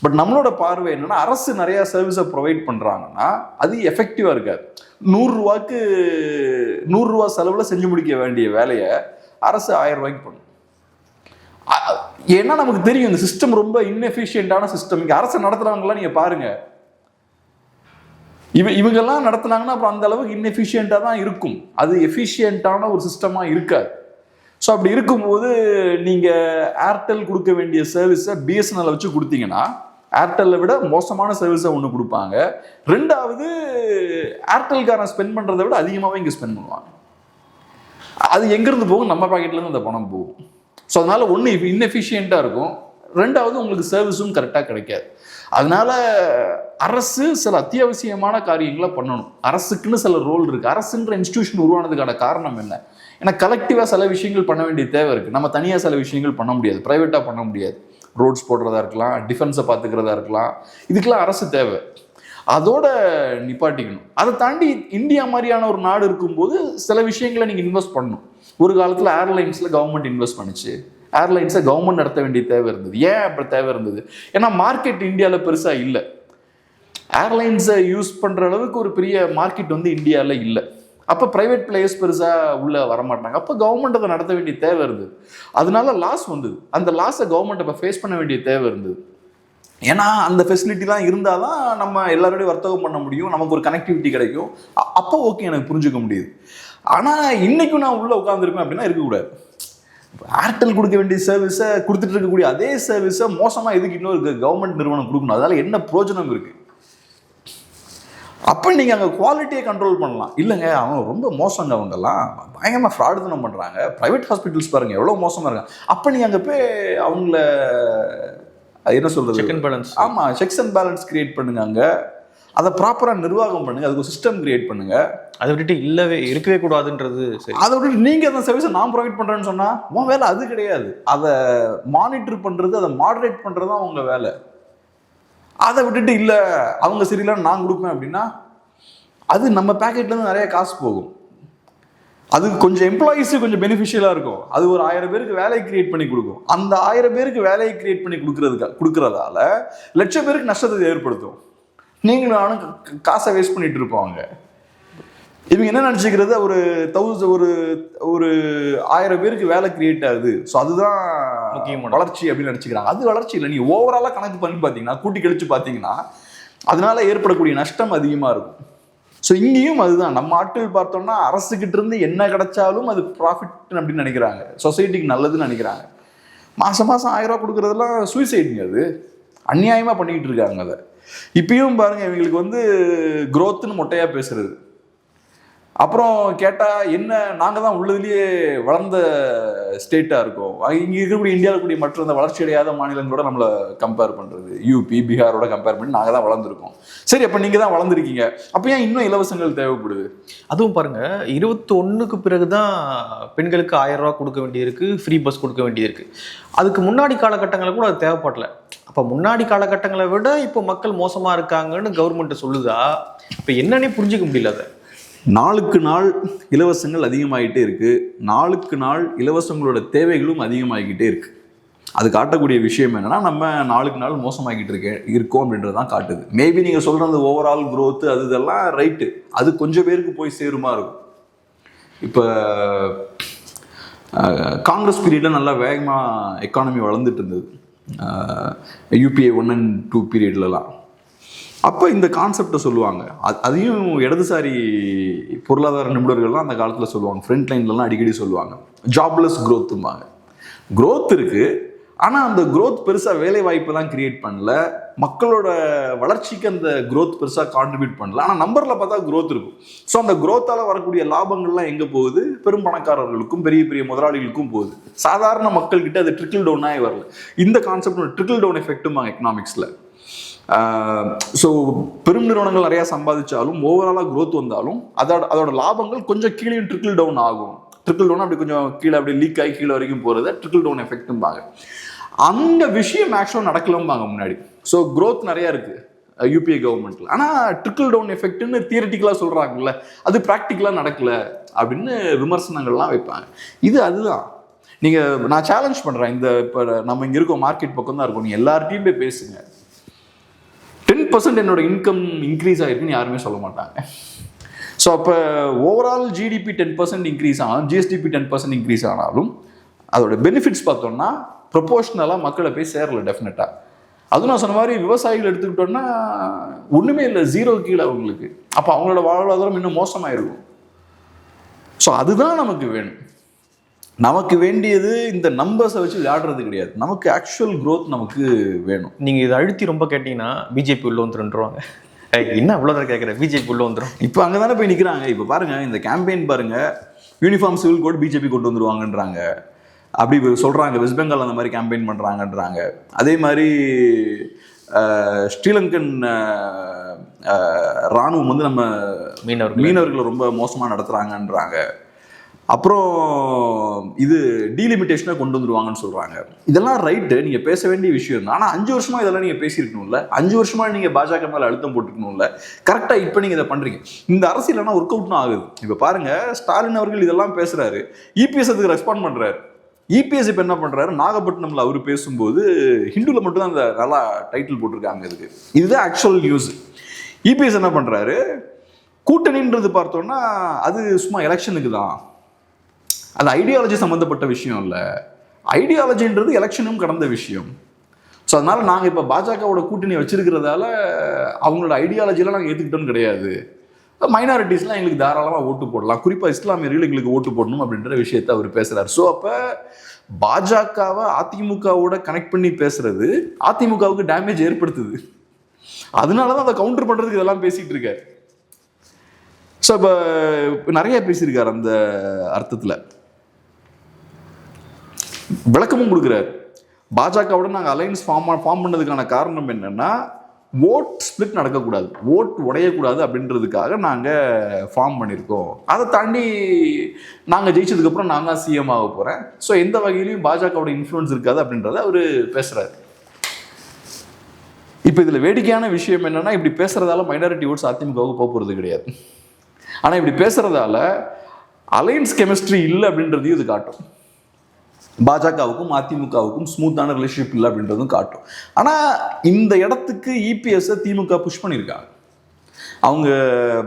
பட் நம்மளோட பார்வை என்னன்னா, அரசு நிறைய சர்வீஸை ப்ரொவைட் பண்ணுறாங்கன்னா அது எஃபெக்டிவாக இருக்காது. 100 ரூபாய்க்கு 100 ரூபா செலவில் செஞ்சு முடிக்க வேண்டிய வேலையை அரசு 1000 ரூபாய்க்கு பண்ணும். ஏன்னா நமக்கு தெரியும் இந்த சிஸ்டம் ரொம்ப இன்எஃபிஷியன்டான சிஸ்டம். இங்கே அரசு நடத்துறவங்கலாம் நீங்கள் பாருங்க, இவங்கெல்லாம் நடத்துனாங்கன்னா அப்புறம் அந்த அளவுக்கு இன்எஃபிஷியன்டாக தான் இருக்கும். அது எஃபிஷியன்டான ஒரு சிஸ்டமாக இருக்காது. ஸோ அப்படி இருக்கும்போது நீங்கள் ஏர்டெல் கொடுக்க வேண்டிய சர்வீஸை பிஎஸ்என்எல் வச்சு கொடுத்தீங்கன்னா ஏர்டெல்லை விட மோசமான சர்வீஸை ஒன்று கொடுப்பாங்க. ரெண்டாவது, ஏர்டெல்காரன் ஸ்பெண்ட் பண்ணுறதை விட அதிகமாகவே இங்கே ஸ்பெண்ட் பண்ணுவாங்க. அது எங்கேருந்து போகும்? நம்ம பாக்கெட்லேருந்து அந்த பணம் போகும். ஸோ அதனால ஒன்று இன்எஃபிஷியண்ட்டாக இருக்கும், ரெண்டாவது உங்களுக்கு சர்வீஸும் கரெக்டாக கிடைக்காது. அதனால அரசு சில அத்தியாவசியமான காரியங்களை பண்ணணும். அரசுக்குன்னு சில ரோல் இருக்குது. அரசுன்ற இன்ஸ்டிடியூஷன் உருவானதுக்கான காரணம் என்ன? ஏன்னா கலெக்டிவாக சில விஷயங்கள் பண்ண வேண்டிய தேவை இருக்குது. நம்ம தனியாக சில விஷயங்கள் பண்ண முடியாது, ப்ரைவேட்டாக பண்ண முடியாது. ரோட்ஸ் போடுறதா இருக்கலாம், டிஃபென்ஸை பார்த்துக்கிறதா இருக்கலாம், இதுக்கெல்லாம் அரசு தேவை. அதோட நிப்பாட்டிக்கணும். அதை தாண்டி இந்தியா மாதிரியான ஒரு நாடு இருக்கும்போது சில விஷயங்களை நீங்கள் இன்வெஸ்ட் பண்ணணும். ஒரு காலத்தில் ஏர்லைன்ஸில் கவர்மெண்ட் இன்வெஸ்ட் பண்ணிச்சு. ஏர்லைன்ஸை கவர்மெண்ட் நடத்த வேண்டிய தேவை இருந்தது. ஏன் அப்படி தேவை இருந்தது? ஏன்னா மார்க்கெட் இந்தியாவில் பெருசாக இல்லை. ஏர்லைன்ஸை யூஸ் பண்ணுற அளவுக்கு ஒரு பெரிய மார்க்கெட் வந்து இந்தியாவில் இல்லை. அப்போ ப்ரைவேட் பிளேயர்ஸ் பெருசாக உள்ளே வரமாட்டாங்க. அப்போ கவர்மெண்ட் அதை நடத்த வேண்டிய தேவை இருந்தது. அதனால லாஸ் வந்தது. அந்த லாஸை கவர்மெண்ட் அப்போ ஃபேஸ் பண்ண வேண்டிய தேவை இருந்தது. ஏன்னா அந்த ஃபெசிலிட்டிலாம் இருந்தால் தான் நம்ம எல்லாரோடையும் வர்த்தகம் பண்ண முடியும், நமக்கு ஒரு கனெக்டிவிட்டி கிடைக்கும். அப்போ ஓகே, எனக்கு புரிஞ்சுக்க முடியுது. ஆனால் இன்றைக்கும் நான் உள்ளே உட்காந்துருக்கேன் அப்படின்னா இருக்கக்கூடாது. ஏர்டெல் கொடுக்க வேண்டிய சர்வீஸை கொடுத்துட்டு இருக்கக்கூடிய அதே சர்வீஸை மோசமாக எதுக்கு இன்னொரு கவர்மெண்ட் நிறுவனம் கொடுக்கணும்? அதனால் என்ன பிரயோஜனம் இருக்குது? அப்போ நீங்கள் அங்கே குவாலிட்டியை கண்ட்ரோல் பண்ணலாம். இல்லைங்க, அவங்க ரொம்ப மோசங்க, அவங்கெல்லாம் பயங்கரமாக ஃப்ராடுதனம் பண்ணுறாங்க. ப்ரைவேட் ஹாஸ்பிட்டல்ஸ் பாருங்கள் எவ்வளோ மோசமாக இருக்காங்க. அப்போ நீங்கள் அங்கே போய் அவங்கள என்ன சொல்கிறது, செக் அண்ட் பேலன்ஸ். ஆமாம், செக்ஸ் அண்ட் பேலன்ஸ் கிரியேட் பண்ணுங்க. அங்கே அதை ப்ராப்பராக நிர்வாகம் பண்ணுங்கள், அதுக்கு ஒரு சிஸ்டம் கிரியேட் பண்ணுங்கள். அதை விட்டுட்டு இருக்கவே கூடாதுன்றது சரி. அதை விட்டு நீங்கள் அந்த சர்வீஸை நான் ப்ரொவைட் பண்ணுறேன்னு சொன்னால் உன் வேலை அது கிடையாது. அதை மானிட்டர் பண்ணுறது, அதை மாடரேட் பண்ணுறது தான் உங்கள் வேலை. அதை விட்டுட்டு இல்லை அவங்க சரியில்லைன்னு நான் கொடுப்பேன் அப்படின்னா அது நம்ம பேக்கெட்லேருந்து நிறைய காசு போகும். அது கொஞ்சம் எம்ப்ளாயீஸு கொஞ்சம் பெனிஃபிஷியலாக இருக்கும். அது ஒரு 1000 பேருக்கு வேலையை கிரியேட் பண்ணி கொடுக்கும். அந்த 1000 பேருக்கு வேலையை கிரியேட் பண்ணி கொடுக்கறதால லட்சம் பேருக்கு நஷ்டத்தை ஏற்படுத்தும். நீங்களும் நானும் காசை வேஸ்ட் பண்ணிட்டு இருப்பாங்க. இவங்க என்ன நினச்சிக்கிறது, ஒரு 1000 பேருக்கு வேலை கிரியேட் ஆகுது, ஸோ அதுதான் வளர்ச்சி அப்படின்னு நினச்சிக்கிறாங்க. அது வளர்ச்சி இல்லை. நீங்கள் ஓவராலாக கணக்கு பண்ணி பார்த்தீங்கன்னா, கூட்டி கழிச்சு பார்த்தீங்கன்னா அதனால ஏற்படக்கூடிய நஷ்டம் அதிகமாக இருக்கும். ஸோ இங்கேயும் அதுதான். நம்ம ஆட்கள் பார்த்தோம்னா அரசுகிட்ட இருந்து என்ன கிடைச்சாலும் அது ப்ராஃபிட் அப்படின்னு நினைக்கிறாங்க, சொசைட்டிக்கு நல்லதுன்னு நினைக்கிறாங்க. மாதம் 1000 ரூபா கொடுக்குறதெல்லாம் சூசைடுங்க. அது அநியாயமாக பண்ணிக்கிட்டு இருக்காங்க. அதை இப்பயும் பாருங்கள், இவங்களுக்கு க்ரோத்துன்னு மொட்டையாக பேசுறது. அப்புறம் கேட்டால் என்ன, நாங்கள் தான் உள்ளதுலேயே வளர்ந்த ஸ்டேட்டாக இருக்கோம், இங்கே இருக்கக்கூடிய இந்தியாவில் இருக்கக்கூடிய மற்ற அந்த வளர்ச்சி அடையாத மாநிலங்களோட நம்மளை கம்பேர் பண்ணுறது, யூபி பீகாரோட கம்பேர் பண்ணி நாங்கள் தான் வளர்ந்துருக்கோம். சரி, அப்போ நீங்கள் தான் வளர்ந்துருக்கீங்க, அப்போ ஏன் இன்னும் இலவசங்கள் தேவைப்படுது? அதுவும் பாருங்கள், 21க்கு பிறகு தான் பெண்களுக்கு 1000 ரூபா கொடுக்க வேண்டியிருக்கு, ஃப்ரீ பஸ் கொடுக்க வேண்டியிருக்கு. அதுக்கு முன்னாடி காலகட்டங்களில் கூட அது தேவைப்படல. அப்போ முன்னாடி காலகட்டங்களை விட இப்போ மக்கள் மோசமாக இருக்காங்கன்னு கவர்மெண்ட் சொல்லுதா? இப்போ என்னன்னே புரிஞ்சிக்க முடியல. அதை நாளுக்கு நாள் இலவசங்கள் அதிகமாகிட்டே இருக்குது. நாளுக்கு நாள் இலவசங்களோட தேவைகளும் அதிகமாகிக்கிட்டே இருக்குது. அது காட்டக்கூடிய விஷயம் என்னென்னா, நம்ம நாளுக்கு நாள் மோசமாகிக்கிட்டு இருக்கோம் அப்படின்றது தான் காட்டுது. மேபி நீங்கள் சொல்கிற அந்த ஓவரால் க்ரோத்து அது இதெல்லாம் ரைட்டு, அது கொஞ்சம் பேருக்கு போய் சேருமா இருக்கும். இப்போ காங்கிரஸ் பீரியடில் நல்லா வேகமாக எக்கானமி வளர்ந்துட்டு இருந்தது, UPA 1 and 2 பீரியட்லலாம். அப்போ இந்த கான்செப்டை சொல்லுவாங்க. அதையும் இடதுசாரி பொருளாதார நிபுணர்கள்லாம் அந்த காலத்தில் சொல்லுவாங்க, ஃப்ரண்ட் லைன்லலாம் அடிக்கடி சொல்லுவாங்க. ஜாப்லெஸ் க்ரோத்தும்பாங்க. க்ரோத் இருக்குது, ஆனால் அந்த க்ரோத் பெருசாக வேலை வாய்ப்பெல்லாம் கிரியேட் பண்ணல, மக்களோட வளர்ச்சிக்கு அந்த க்ரோத் பெருசாக கான்ட்ரிபியூட் பண்ணல. ஆனால் நம்பரில் பார்த்தா க்ரோத் இருக்கும். ஸோ அந்த க்ரோத்தால் வரக்கூடிய லாபங்கள்லாம் எங்கே போகுது? பெரும் பணக்காரர்களுக்கும் பெரிய பெரிய முதலாளிகளுக்கும் போகுது. சாதாரண மக்கள்கிட்ட அது ட்ரிக்கிள் டவுனாகவே வரல. இந்த கான்செப்ட் ட்ரிக்கிள் டவுன் எஃபெக்ட்டும்பாங்க எக்கனாமிக்ஸில். ஸோ பெரும் நிறுவனங்கள் நிறையா சம்பாதிச்சாலும் ஓவராலாக க்ரோத் வந்தாலும் அதோட லாபங்கள் கொஞ்சம் கீழே ட்ரிக்கிள் டவுன் ஆகும். ட்ரிக்கிள் டவுன் அப்படி கொஞ்சம் கீழே அப்படி லீக் ஆகி கீழே வரைக்கும் போகிறத ட்ரிக்கிள் டவுன் எஃபெக்ட்டும்பாங்க. அந்த விஷயம் மேக்ஸிமம் நடக்கலம்பாங்க முன்னாடி. ஸோ க்ரோத் நிறையா இருக்குது UPA கவர்மெண்ட்டில், ஆனால் ட்ரிக்கிள் டவுன் எஃபெக்ட்னு தியரிட்டிக்கலாக சொல்கிறாங்கல்ல, அது ப்ராக்டிக்கலாக நடக்கலை அப்படின்னு விமர்சனங்கள்லாம் வைப்பாங்க. அதுதான் நான் சேலஞ்ச் பண்ணுறேன். இப்போ நம்ம இங்கே இருக்கோம், மார்க்கெட் பக்கம் தான் இருக்கோம், நீங்கள் எல்லார்ட்டையும் போய் பேசுங்க. 10% என்னோட இன்கம் இன்க்ரீஸ் ஆகிருக்குன்னு யாருமே சொல்ல மாட்டாங்க. ஸோ அப்போ ஓவரால் GDP 10% இன்க்ரீஸ் ஆனாலும், GSDP 10% இன்க்ரீஸ் ஆனாலும் அதோட பெனிஃபிட்ஸ் பார்த்தோம்னா ப்ரொபோஷனலாக மக்களை போய் சேரல டெஃபினட்டாக. அதுவும் நான் சொன்ன மாதிரி விவசாயிகள் எடுத்துக்கிட்டோன்னா ஒன்றுமே இல்லை, 0 கீழே அவங்களுக்கு. அப்போ அவங்களோட வாழ்வாதாரம் இன்னும் மோசமாயிருக்கும். ஸோ அதுதான் நமக்கு வேணும். நமக்கு வேண்டியது இந்த நம்பர்ஸை வச்சு விளையாடுறது கிடையாது, நமக்கு ஆக்சுவல் க்ரோத் நமக்கு வேணும். நீங்கள் இதை அழுத்தி ரொம்ப கேட்டிங்கன்னா பிஜேபி உள்ள வந்துருன்றாங்க. என்ன அவ்வளோதான் கேட்குறேன், பிஜேபி உள்ள வந்துடும். இப்போ அங்கே தானே போய் நிற்கிறாங்க. இப்போ பாருங்கள், இந்த கேம்பெயின் பாருங்கள், யூனிஃபார்ம் சிவில் கோட் பிஜேபி கொண்டு வந்துருவாங்கன்றாங்க. அப்படி சொல்கிறாங்க. வெஸ்ட் பெங்கால் அந்த மாதிரி கேம்பெயின் பண்ணுறாங்கன்றாங்க. அதே மாதிரி ஸ்ரீலங்கன் இராணுவம் நம்ம மீனவர்களை ரொம்ப மோசமாக நடத்துகிறாங்கன்றாங்க. அப்புறம் டீலிமிட்டேஷனை கொண்டு வந்துருவாங்கன்னு சொல்கிறாங்க. இதெல்லாம் ரைட்டு, நீங்கள் பேச வேண்டிய விஷயம் தான். ஆனால் 5 வருஷமாக இதெல்லாம் நீங்கள் பேசியிருக்கணும்ல, 5 வருஷமாக நீங்கள் பாஜக மேலே அழுத்தம் போட்டுக்கணும்ல. கரெக்டாக இப்போ நீங்கள் இதை பண்ணுறீங்க. இந்த அரசியல்னா ஒர்க் அவுட்னா ஆகுது. இப்போ பாருங்கள், ஸ்டாலின் அவர்கள் இதெல்லாம் பேசுகிறாரு, EPS அதுக்கு ரெஸ்பாண்ட் பண்ணுறாரு. EPS இப்போ என்ன பண்ணுறாரு, நாகப்பட்டினமில் அவர் பேசும்போது ஹிந்துவில் மட்டும்தான் அந்த நல்லா டைட்டில் போட்டிருக்காங்க. இதுதான் ஆக்சுவல் நியூஸ். EPS என்ன பண்ணுறாரு, கூட்டணின்றது பார்த்தோன்னா அது சும்மா எலெக்ஷனுக்கு தான், அது ஐடியாலஜி சம்மந்தப்பட்ட விஷயம் இல்லை. ஐடியாலஜின்றது எலெக்ஷனும் கடந்த விஷயம். ஸோ அதனால் நாங்கள் இப்போ பாஜகவோட கூட்டணி வச்சிருக்கிறதால அவங்களோட ஐடியாலஜியெலாம் நாங்கள் ஏற்றுக்கிட்டோன்னு கிடையாது. மைனாரிட்டிஸ்லாம் எங்களுக்கு தாராளமாக ஓட்டு போடலாம், குறிப்பாக இஸ்லாமியர்கள் எங்களுக்கு ஓட்டு போடணும் அப்படின்ற விஷயத்தை அவர் பேசுகிறார். ஸோ அப்போ பாஜகவை அதிமுகவோட கனெக்ட் பண்ணி பேசுறது அதிமுகவுக்கு டேமேஜ் ஏற்படுத்துது. அதனால தான் அதை கவுண்டர் பண்ணுறதுக்கு இதெல்லாம் பேசிகிட்டு இருக்காரு. ஸோ இப்போ நிறைய பேசியிருக்காரு. அந்த அர்த்தத்தில் விளக்கமும் கொடுக்குறாரு. பாஜகவோட நாங்கள் அலையன்ஸ் ஃபார்ம் பண்ணதுக்கான காரணம் என்னன்னா, ஓட் ஸ்பிளிட் நடக்கக்கூடாது, ஓட் உடையக்கூடாது அப்படின்றதுக்காக நாங்கள் ஃபார்ம் பண்ணியிருக்கோம். அதை தாண்டி நாங்கள் ஜெயிச்சதுக்கப்புறம் நான் தான் CM ஆக போகிறேன், ஸோ எந்த வகையிலையும் பாஜகவோட இன்ஃப்ளூயன்ஸ் இருக்காது அப்படின்றத அவர் பேசுகிறாரு. இப்போ இதில் வேடிக்கையான விஷயம் என்னென்னா, இப்படி பேசுகிறதால மைனாரிட்டி ஓட்ஸ் அதிமுகவுக்கு போக போகிறது கிடையாது. ஆனால் இப்படி பேசுகிறதால அலையன்ஸ் கெமிஸ்ட்ரி இல்லை அப்படின்றதையும் இது காட்டும். பாஜகவுக்கும் அதிமுகவுக்கும் ஸ்மூத்தான ரிலேஷன்ஷிப் இல்லை அப்படின்றதும் காட்டும். ஆனால் இந்த இடத்துக்கு இபிஎஸ்ஸை திமுக புஷ் பண்ணியிருக்காங்க. அவங்க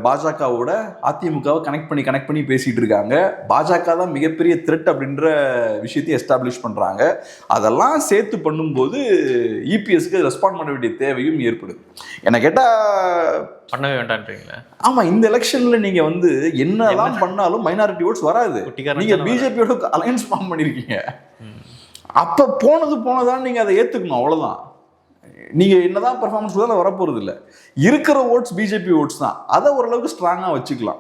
பாஜகவோட அதிமுகவை கனெக்ட் பண்ணி பேசிட்டு இருக்காங்க. பாஜக தான் மிகப்பெரிய த்ரெட் அப்படின்ற விஷயத்தை எஸ்டாப்ளிஷ் பண்றாங்க. அதெல்லாம் சேர்த்து பண்ணும்போது இபிஎஸ்க்கு ரெஸ்பாண்ட் பண்ண வேண்டிய தேவையும் ஏற்படுது. என்ன கேட்டா பண்ணவே வேண்டான்றீங்களா? ஆமா, இந்த எலெக்ஷன்ல நீங்க வந்து என்னதான் பண்ணாலும் மைனாரிட்டி ஓட்ஸ் வராது. நீங்க பிஜேபியோட அலையன்ஸ் ஃபார்ம் பண்ணிருக்கீங்க. அப்ப போனதான் நீங்க அதை ஏத்துக்கணும், அவ்வளவுதான். நீங்க என்னதான் பெர்ஃபார்மன்ஸ் கொடுத்தாலும் வரப்போறது இல்லை. இருக்கிற ஓட்ஸ் பிஜேபி ஓட்ஸ் தான். அதை ஓரளவுக்கு ஸ்ட்ராங்கா வச்சுக்கலாம்,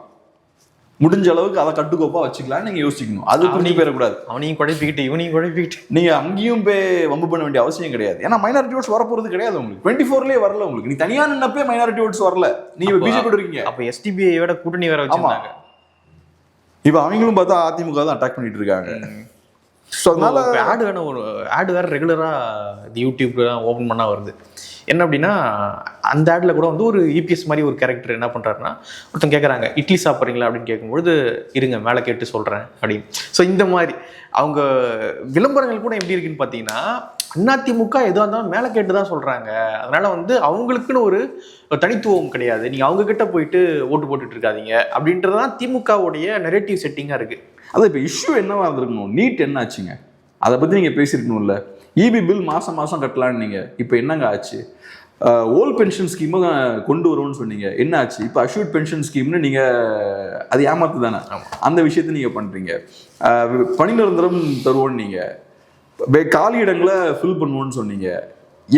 முடிஞ்ச அளவுக்கு அதை கட்டுக்கோப்பா வச்சுக்கலாம் நீங்க யோசிக்கணும். அது புரிஞ்சு போயிடக்கூடாது. அவனையும் குழப்பிக்கிட்டு இவனையும் குழப்பிக்கிட்டு நீங்க அங்கேயும் போய் வம்பு பண்ண வேண்டிய அவசியம் கிடையாது. ஏன்னா மைனாரிட்டி ஓட்ஸ் வரப்போறது கிடையாது. உங்களுக்கு 24லயே வரல. உங்களுக்கு நீ தனியா நின்னப்பே மைனாரிட்டி ஓட்ஸ் வரல. நீங்க பிஜேபி இருக்கீங்க. அப்ப எஸ்டிபிஐயோட கூட்டணி வேற வச்சிருந்தாங்க. இப்ப அவங்களும் பார்த்தா அதிமுக தான் அட்டாக் பண்ணிட்டு இருக்காங்க. ஸோ அதனால ஆடு வேற ரெகுலரா யூடியூப்ல ஓபன் பண்ணா வருது. என்ன அப்படின்னா அந்த ஆட்ல கூட வந்து ஒரு இபிஎஸ் மாதிரி ஒரு கேரக்டர் என்ன பண்றாருன்னா, ஒருத்தன் கேட்குறாங்க இட்லி சாப்பிட்றீங்களா அப்படின்னு கேட்கும்பொழுது இருங்க மேலே கேட்டு சொல்றேன் அப்படின்னு. ஸோ இந்த மாதிரி அவங்க விளம்பரங்கள் கூட எப்படி இருக்குன்னு பார்த்தீங்கன்னா, அதிமுக எதுவாக இருந்தாலும் மேலே கேட்டு தான் சொல்றாங்க. அதனால வந்து அவங்களுக்குன்னு ஒரு தனித்துவம் கிடையாது. நீங்க அவங்க கிட்ட போயிட்டு ஓட்டு போட்டுட்டு இருக்காதீங்க அப்படின்றதான் திமுகவுடைய நெரேட்டிவ் செட்டிங்கா இருக்கு. அது இப்போ இஷ்யூ என்னவா இருந்திருக்கணும்? நீட் என்ன ஆச்சுங்க? அதை பற்றி நீங்கள் பேசியிருக்கணும்ல. இபி பில் மாதம் கட்டலான்னு நீங்கள், இப்போ என்னங்க ஆச்சு? ஓல்ட் பென்ஷன் ஸ்கீமை கொண்டு வருவோம்னு சொன்னீங்க, என்ன ஆச்சு? இப்போ அஷ்யூர்ட் பென்ஷன் ஸ்கீம்னு நீங்கள் அது ஏமாத்து தானே, அந்த விஷயத்தை நீங்கள் பண்ணுறீங்க. பணி நிரந்தரம் தருவோன்னு நீங்கள், காலி இடங்களை ஃபில் பண்ணுவோன்னு சொன்னீங்க,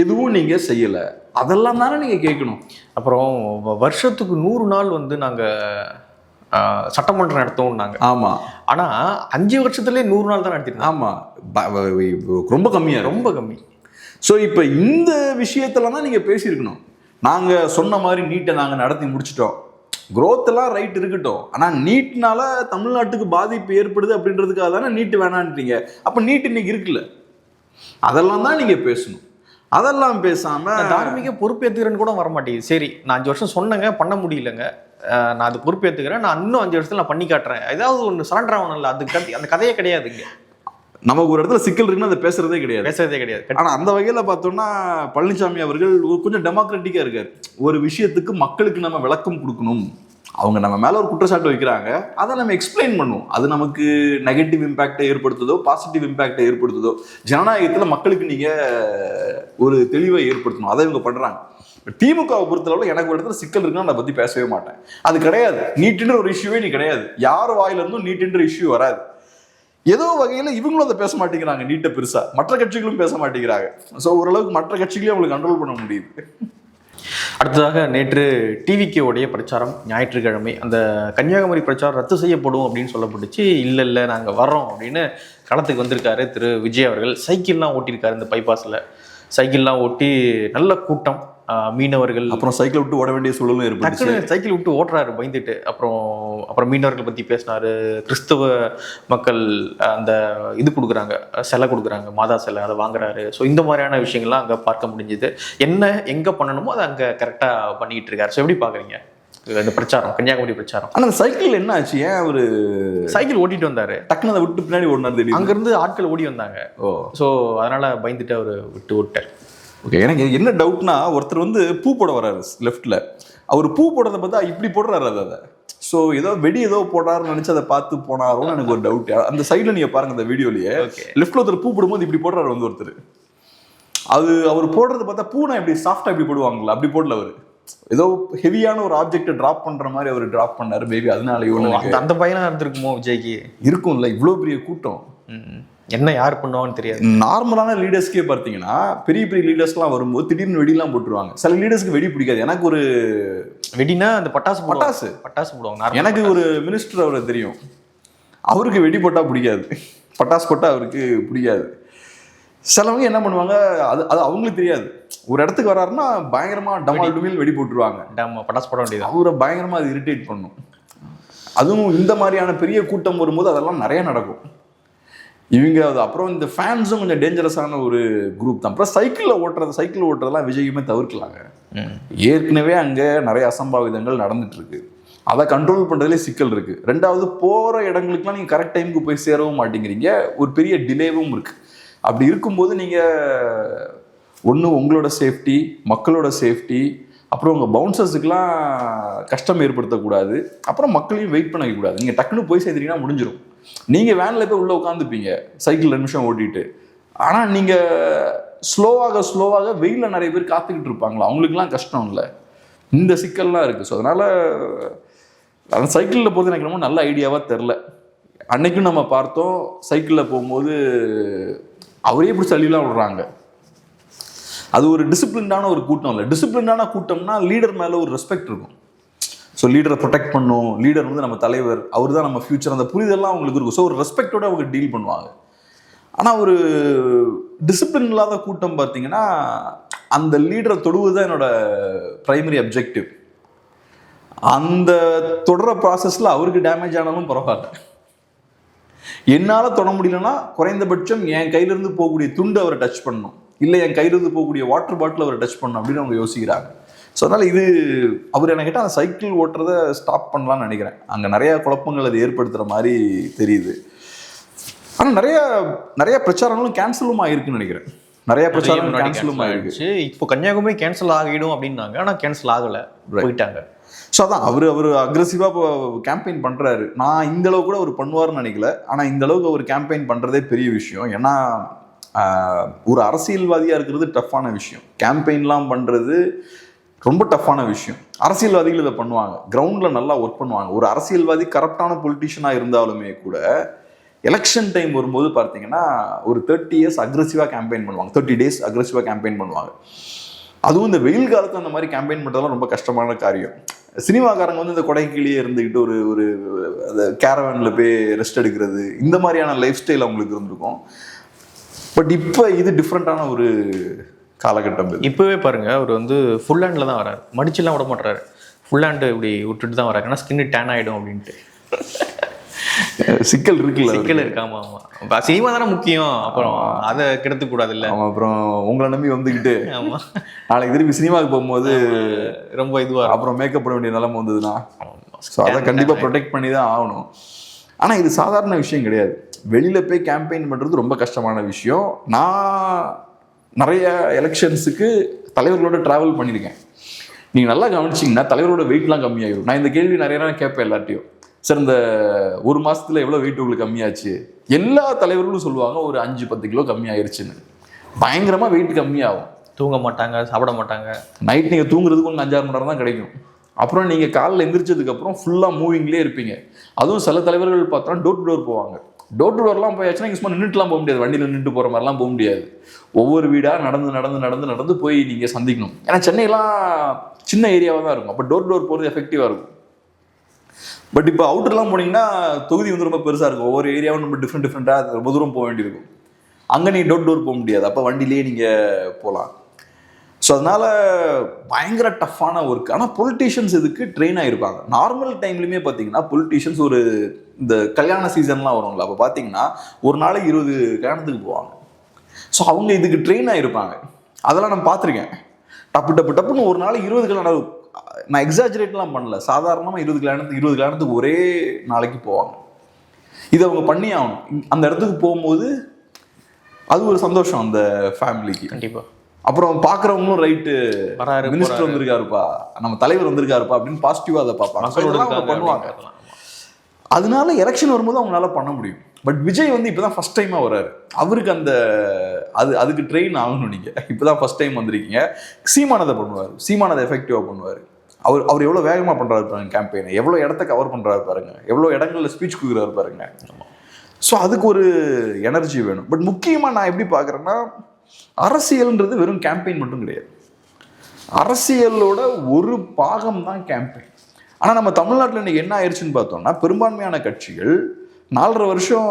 எதுவும் நீங்கள் செய்யலை. அதெல்லாம் தானே நீங்கள் கேட்கணும். அப்புறம் வருஷத்துக்கு 100 நாள் வந்து நாங்கள் சட்டமன்றம் நடத்தோம்னாங்க. ஆமா, ஆனா 5 வருஷத்துலயே 100 நாள் தான் நடத்திருக்கோம். ஆமா, ரொம்ப கம்மியா, ரொம்ப கம்மி. ஸோ இப்போ இந்த விஷயத்துல தான் நீங்க பேசியிருக்கணும். நாங்க சொன்ன மாதிரி நீட்டை நாங்க நடத்தி முடிச்சிட்டோம், குரோத் எல்லாம் ரைட் இருக்கட்டும், ஆனா நீட்னால தமிழ்நாட்டுக்கு பாதிப்பு ஏற்படுது அப்படின்றதுக்காக தானே நீட்டு வேணான்றீங்க. அப்ப நீட் இன்னைக்கு இருக்குல்ல, அதெல்லாம் தான் நீங்க பேசணும். அதெல்லாம் பேசாம தார்மீக பொறுப்பேற்றுக்கிறேன்னு கூட வரமாட்டேங்குது. சரி, நான் 5 வருஷம் சொன்னேங்க, பண்ண முடியலங்க, நான் அது பொறுப்பேற்றுக்கிறேன், நான் இன்னும் 5 வருஷத்துல நான் பண்ணி காட்டுறேன், ஏதாவது ஒன்று சரண்டர் ஆகணும்ல. அது அந்த கதையே கிடையாதுங்க. நமக்கு ஒரு இடத்துல சிக்கல் இருக்குன்னு அதை பேசுறதே கிடையாது. ஆனா அந்த வகையில பார்த்தோம்னா பழனிசாமி அவர்கள் கொஞ்சம் டெமோக்ராட்டிக்கா இருக்காரு. ஒரு விஷயத்துக்கு மக்களுக்கு நம்ம விளக்கம் கொடுக்கணும், அவங்க நம்ம மேல ஒரு குற்றச்சாட்டு வைக்கிறாங்க, அதை நம்ம எக்ஸ்பிளைன் பண்ணுவோம். அது நமக்கு நெகட்டிவ் இம்பாக்டை ஏற்படுத்துதோ பாசிட்டிவ் இம்பாக்டை ஏற்படுத்துதோ, ஜனநாயகத்துல மக்களுக்கு நீங்க ஒரு தெளிவை ஏற்படுத்தணும். அதை இவங்க பண்றாங்க. திமுகவை பொறுத்தளவு எனக்கு ஒரு இடத்துல சிக்கல் இருக்குன்னு நான் பத்தி பேசவே மாட்டேன். அது கிடையாது. நீட்டுன்ற ஒரு இஷ்யூவே நீ கிடையாது. யார் வாயில இருந்தும் நீட்டுன்ற இஷ்யூ வராது. ஏதோ வகையில இவங்களும் அதை பேச மாட்டேங்கிறாங்க. நீட்டை பெருசா மற்ற கட்சிகளும் பேச மாட்டேங்கிறாங்க. ஸோ ஓரளவுக்கு மற்ற கட்சிகளையும் அவங்களுக்கு கண்ட்ரோல் பண்ண முடியுது. அடுத்ததாக நேற்று டிவிகே உடைய பிரச்சாரம் ஞாயிற்றுக்கிழமை, அந்த கன்னியாகுமரி பிரச்சாரம் ரத்து செய்யப்படும் அப்படின்னு சொல்லப்பட்டுச்சு. இல்லை நாங்கள் வர்றோம் அப்படின்னு களத்துக்கு வந்திருக்காரு திரு விஜய் அவர்கள். சைக்கிள்லாம் ஓட்டியிருக்காரு. இந்த பைபாஸில் சைக்கிள்லாம் ஓட்டி நல்ல கூட்டம், மீனவர்கள். அப்புறம் சைக்கிள் விட்டு ஓட வேண்டிய சூழலும் ஏற்பட்டுச்சு. சைக்கிள் விட்டு ஓட்டுறாரு பயந்துட்டு. அப்புறம் மீனவர்கள் பற்றி பேசினாரு. கிறிஸ்தவ மக்கள் அந்த இது கொடுக்குறாங்க, சிலை கொடுக்குறாங்க, மாதா சிலை, அதை வாங்குறாரு. ஸோ இந்த மாதிரியான விஷயங்கள்லாம் அங்கே பார்க்க முடிஞ்சுது. என்ன எங்கே பண்ணணுமோ அதை அங்கே கரெக்டாக பண்ணிக்கிட்டு இருக்காரு. ஸோ எப்படி பார்க்குறீங்க இந்த பிரச்சாரம், கன்னியாகுமரி பிரச்சாரம்? ஆனால் சைக்கிள் என்ன ஆச்சு? ஏன் ஒரு சைக்கிள் ஓட்டிட்டு வந்தாரு, டக்குனு அதை விட்டு பின்னாடி ஓடினார் தெரியும். அங்கேருந்து ஆட்கள் ஓடி வந்தாங்க. ஸோ அதனால பயந்துட்டு அவர் விட்டார். ஓகே, எனக்கு என்ன டவுட்னா, ஒருத்தர் வந்து பூ போட வர்றாரு லெஃப்ட்ல, அவர் பூ போடுறத பார்த்தா இப்படி போடுறாரு அதை. ஸோ ஏதோ வெடி ஏதோ போடுறாருன்னு நினைச்சு அதை பார்த்து போனாரோன்னு எனக்கு ஒரு டவுட். அந்த சைடில் நீங்க பாருங்க, அந்த வீடியோலயே லெஃப்ட்ல ஒருத்தர் பூ போடும்போது இப்படி போடுறாரு வந்து ஒருத்தர். அது அவர் போடுறது பார்த்தா பூனை இப்படி சாஃப்டா இப்படி போடுவாங்களா, அப்படி போடல. அவர் ஏதோ ஹெவியான ஒரு ஆப்ஜெக்ட் டிராப் பண்ற மாதிரி அவர் டிராப் பண்ணாரு மேபி. அதனால அந்த பையனா இருந்திருக்குமோ விஜய்க்கு? இருக்கும்ல, இவ்வளோ பெரிய கூட்டம், என்ன யார் பண்ணுவான்னு தெரியாது. நார்மலான லீடர்ஸ்க்கே பார்த்தீங்கன்னா பெரிய பெரிய லீடர்ஸ்லாம் வரும்போது திடீர்னு வெடிலாம் போட்டுருவாங்க. சில லீடர்ஸ்க்கு வெடி பிடிக்காது. எனக்கு ஒரு வெடினா அந்த பட்டாசு போடுவாங்க. எனக்கு ஒரு மினிஸ்டர் அவரை தெரியும், அவருக்கு வெடி போட்டா பிடிக்காது, பட்டாசு போட்டா அவருக்கு பிடிக்காது. சிலவங்க என்ன பண்ணுவாங்க, அது அவங்களுக்கு தெரியாது. ஒரு இடத்துக்கு வராருன்னா பயங்கரமா டமால் டுமில் வெடி போட்டுருவாங்க, பட்டாசு போட வேண்டியது. அவரை பயங்கரமா அது இரிட்டேட் பண்ணும். அதுவும் இந்த மாதிரியான பெரிய கூட்டம் வரும்போது அதெல்லாம் நிறைய நடக்கும். இவங்க அது அப்புறம் இந்த ஃபேன்ஸும் கொஞ்சம் டேஞ்சரஸான ஒரு குரூப் தான். அப்புறம் சைக்கிள் ஓட்டுறதெல்லாம் விஜயுமே தவிர்க்கலாங்க. ஏற்கனவே அங்கே நிறைய அசம்பாவிதங்கள் நடந்துட்டு இருக்கு. அதை கண்ட்ரோல் பண்ணுறதுலே சிக்கல் இருக்குது. ரெண்டாவது, போகிற இடங்களுக்குலாம் நீங்கள் கரெக்ட் டைமுக்கு போய் சேரவும் மாட்டேங்கிறீங்க, ஒரு பெரிய டிலேவும் இருக்குது. அப்படி இருக்கும்போது நீங்கள் ஒன்று உங்களோட சேஃப்டி, மக்களோட சேஃப்டி, அப்புறம் உங்கள் பவுன்சர்ஸுக்கெலாம் கஷ்டம் ஏற்படுத்தக்கூடாது, அப்புறம் மக்களையும் வெயிட் பண்ண வைக்கக்கூடாது. நீங்கள் டக்குன்னு போய் சேர்த்துட்டீங்கன்னா முடிஞ்சிடும். நீங்கள் வேனில் போய் உள்ளே உட்காந்துப்பீங்க சைக்கிள் 2 நிமிஷம் ஓட்டிட்டு. ஆனால் நீங்கள் ஸ்லோவாக வெயிலில் நிறைய பேர் காத்துக்கிட்டு இருப்பாங்களா, அவங்களுக்குலாம் கஷ்டம் இல்லை. இந்த சிக்கல்லாம் இருக்குது. ஸோ அதனால் அந்த சைக்கிளில் போகிறது எனக்கு ரொம்ப நல்ல ஐடியாவாக தெரில. அன்னைக்கும் நம்ம பார்த்தோம், சைக்கிளில் போகும்போது அவரே பிடிச்சி தள்ளிலாம் விடுறாங்க. அது ஒரு டிசிப்ளின்டான ஒரு கூட்டம் இல்லை. டிசிப்ளின்டான கூட்டம்னா லீடர் மேலே ஒரு ரெஸ்பெக்ட் இருக்கும். ஸோ லீடரை ப்ரொடெக்ட் பண்ணும், லீடர் வந்து நம்ம தலைவர், அவர் தான் நம்ம ஃபியூச்சர், அந்த புரிதெல்லாம் அவங்களுக்கு இருக்கும். ஸோ ஒரு ரெஸ்பெக்டோட அவங்க டீல் பண்ணுவாங்க. ஆனால் ஒரு டிசிப்ளின் இல்லாத கூட்டம் பார்த்தீங்கன்னா அந்த லீடரை தொடுவது தான் என்னோட பிரைமரி அப்ஜெக்டிவ். அந்த தொடர ப்ராசஸில் அவருக்கு டேமேஜ் ஆனாலும் பரவாயில்ல, என்னால் தொட முடியலன்னா குறைந்தபட்சம் என் கையிலேருந்து போகக்கூடிய துண்டு அவரை டச் பண்ணணும், இல்லை என் கையிலிருந்து போகக்கூடிய வாட்டர் பாட்டில் அவரை டச் பண்ணணும் அப்படின்னு அவங்க யோசிக்கிறாங்க. ஸோ அதனால் இது அவர் என்ன கேட்டால் அந்த சைக்கிள் ஓட்டுறதை ஸ்டாப் பண்ணலான்னு நினைக்கிறேன். அங்கே நிறையா குழப்பங்கள் அது ஏற்படுத்துகிற மாதிரி தெரியுது. ஆனால் நிறைய பிரச்சாரங்களும் கேன்சலும் ஆகிருக்குன்னு நினைக்கிறேன். நிறைய பிரச்சாரம் கேன்சலும் ஆகிருக்கு. இப்போ கன்னியாகுமரி கேன்சல் ஆகிடும் அப்படின்னாங்க, ஆனால் கேன்சல் ஆகலை, போயிட்டாங்க. ஸோ அதான் அவர் அக்ரெசிவாக இப்போ கேம்பெயின் பண்ணுறாரு. நான் இந்த அளவுக்கு கூட அவர் பண்ணுவார்னு நினைக்கல. ஆனால் இந்த அளவுக்கு அவர் கேம்பெயின் பண்ணுறதே பெரிய விஷயம். ஏன்னா ஒரு அரசியல்வாதியாக இருக்கிறது டஃப்பான விஷயம், கேம்பெயின்லாம் பண்ணுறது ரொம்ப டஃப்பான விஷயம். அரசியல்வாதிகள் இதை பண்ணுவாங்க, கிரவுண்டில் நல்லா ஒர்க் பண்ணுவாங்க. ஒரு அரசியல்வாதி கரப்டான பொலிட்டிஷியனாக இருந்தாலுமே கூட எலெக்ஷன் டைம் வரும்போது பார்த்தீங்கன்னா ஒரு 30 இயர்ஸ் அக்ரெசிவாக கேம்பெயின் பண்ணுவாங்க, 30 days அக்ரெசிவாக கேம்பெயின் பண்ணுவாங்க. அதுவும் இந்த வெயில் காலத்தில் அந்த மாதிரி கேம்பெயின் பண்ணுறதுலாம் ரொம்ப கஷ்டமான காரியம். சினிமாக்காரங்க வந்து இந்த கொடைக்கீழே இருந்துக்கிட்டு ஒரு அந்த கேரவேனில் போய் ரெஸ்ட் எடுக்கிறது, இந்த மாதிரியான லைஃப் ஸ்டைல் அவங்களுக்கு இருந்திருக்கும். பட் இப்போ இது டிஃப்ரெண்ட்டான ஒரு காலகட்டம். இப்போவே பாருங்க, அவர் வந்து ஃபுல் ஹேண்டில் தான் வராரு, மடிச்செல்லாம் விட மாட்டுறாரு, ஃபுல் ஹேண்டு இப்படி விட்டுட்டு தான் வராரு. ஏன்னா ஸ்கின்னு டேன் ஆகிடும் அப்படின்ட்டு. சிக்கல் இருக்குல்ல, சிக்கல் இருக்கு. ஆமாம் ஆமாம், சினிமா தானே முக்கியம், அப்புறம் அதை கெடுத்துக்கூடாது இல்லை. அப்புறம் உங்களை நம்பி வந்துக்கிட்டு ஆமாம் நாளைக்கு திரும்பி சினிமாவுக்கு போகும்போது ரொம்ப இதுவாக அப்புறம் மேக்கப் பண்ண வேண்டிய நிலைமை வந்ததுன்னா ஸோ அதை கண்டிப்பாக ப்ரொடெக்ட் பண்ணி தான் ஆகணும். ஆனால் இது சாதாரண விஷயம் கிடையாது. வெளியில் போய் கேம்பெயின் பண்ணுறது ரொம்ப கஷ்டமான விஷயம். நான் நிறைய எலெக்ஷன்ஸுக்கு தலைவர்களோட ட்ராவல் பண்ணியிருக்கேன். நீங்கள் நல்லா கவனிச்சிங்கன்னா தலைவரோட வெயிட்லாம் கம்மியாகிடும். நான் இந்த கேள்வி நிறைய நேரம் கேட்பேன் எல்லாத்தையும். சார், இந்த 1 மாதத்தில் எவ்வளோ வெயிட் உங்களுக்கு கம்மியாச்சு? எல்லா தலைவர்களும் சொல்லுவாங்க ஒரு 5-10 கிலோ கம்மியாயிருச்சுன்னு. பயங்கரமாக வெயிட் கம்மியாகும். தூங்க மாட்டாங்க, சாப்பிட மாட்டாங்க. நைட் நீங்கள் தூங்குறதுக்கு ஒன்று 5-6 மணி நேரம் தான் கிடைக்கும். அப்புறம் நீங்கள் காலையில் எந்திரிச்சதுக்கப்புறம் ஃபுல்லாக மூவிங்லேயே இருப்பீங்க. அதுவும் சில தலைவர்கள் பார்த்தோன்னா டோர் டு டோர் போவாங்க. டோர் டு டோர்லாம் போயாச்சுன்னா இங்கே சும்மா நின்றுட்டுலாம் போக முடியாது, வண்டியில் நின்று போகிற மாதிரிலாம் போக முடியாது. ஒவ்வொரு வீடாக நடந்து போய் நீங்கள் சந்திக்கணும். ஏன்னா சென்னையெல்லாம் சின்ன ஏரியாவாக தான் இருக்கும். அப்போ டோர் டு டோர் போகிறது எஃபெக்டிவாக இருக்கும். பட் இப்போ அவுட்டர்லாம் போனீங்கன்னா தொகுதி வந்து ரொம்ப பெருசாக இருக்கும். ஒவ்வொரு ஏரியாவும் நம்ம டிஃப்ரெண்ட்டாக ரொம்ப தூரம் போக வேண்டியிருக்கும். அங்கே நீங்கள் டோர் டோர் போக முடியாது. அப்போ வண்டியிலேயே நீங்கள் போகலாம். ஸோ அதனால் பயங்கர டஃப்பான ஒர்க். ஆனால் பொலிட்டீஷியன்ஸ் இதுக்கு ட்ரெயின் ஆகிருப்பாங்க. நார்மல் டைம்லையுமே பார்த்தீங்கன்னா பொலிட்டீஷியன்ஸ் ஒரு இந்த கல்யாண சீசன்லாம் வரும்ல, அப்போ பார்த்தீங்கன்னா ஒரு நாளைக்கு 20 கல்யாணத்துக்கு போவாங்க. ஸோ அவங்க இதுக்கு ட்ரெயின் ஆகிருப்பாங்க. அதெல்லாம் நான் பார்த்துருக்கேன். டப்புன்னு ஒரு நாளைக்கு 20 கல்யாணம். நான் எக்ஸாஜரேட்லாம் பண்ணல, சாதாரணமாக 20 கல்யாணத்துக்கு ஒரே நாளைக்கு போவாங்க. இதை அவங்க பண்ணி ஆகணும். அந்த இடத்துக்கு போகும்போது அது ஒரு சந்தோஷம் அந்த ஃபேமிலிக்கு. கண்டிப்பாக. அப்புறம் பார்க்குறவங்களும் ரைட்டு, மினிஸ்டர் வந்திருக்காருப்பா, நம்ம தலைவர் வந்திருக்காருப்பா அப்படின்னு பாசிட்டிவாக அதை பார்ப்பாங்க, பண்ணுவாங்க. அதனால எலெக்ஷன் வரும்போது அவங்களால பண்ண முடியும். பட் விஜய் வந்து இப்போ தான் ஃபஸ்ட் டைமாக வர்றாரு. அவருக்கு அந்த அதுக்கு ட்ரெயின் ஆகணும். நீங்கள் இப்போ தான் ஃபஸ்ட் டைம் வந்திருக்கீங்க. சீமானதை பண்ணுவார், சீமானதை எஃபெக்டிவாக பண்ணுவார். அவர் எவ்வளோ வேகமாக பண்ணுறாரு பாருங்க கேம்பெயினை, எவ்வளோ இடத்த கவர் பண்ணுறாரு பாருங்க, எவ்வளோ இடங்களில் ஸ்பீச் கொடுக்குறாரு பாருங்க. ஸோ அதுக்கு ஒரு எனர்ஜி வேணும். பட் முக்கியமாக நான் எப்படி பார்க்குறேன்னா, அரசியல்ன்றது வெறும் கேம்பெயின் மட்டும் கிடையாது. அரசியலோட ஒரு பாகம் தான் கேம்பெயின். ஆனால் நம்ம தமிழ்நாட்டில் இன்னைக்கு என்ன ஆயிடுச்சுன்னு பார்த்தோம்னா, பெரும்பான்மையான கட்சிகள் 4.5 வருஷம்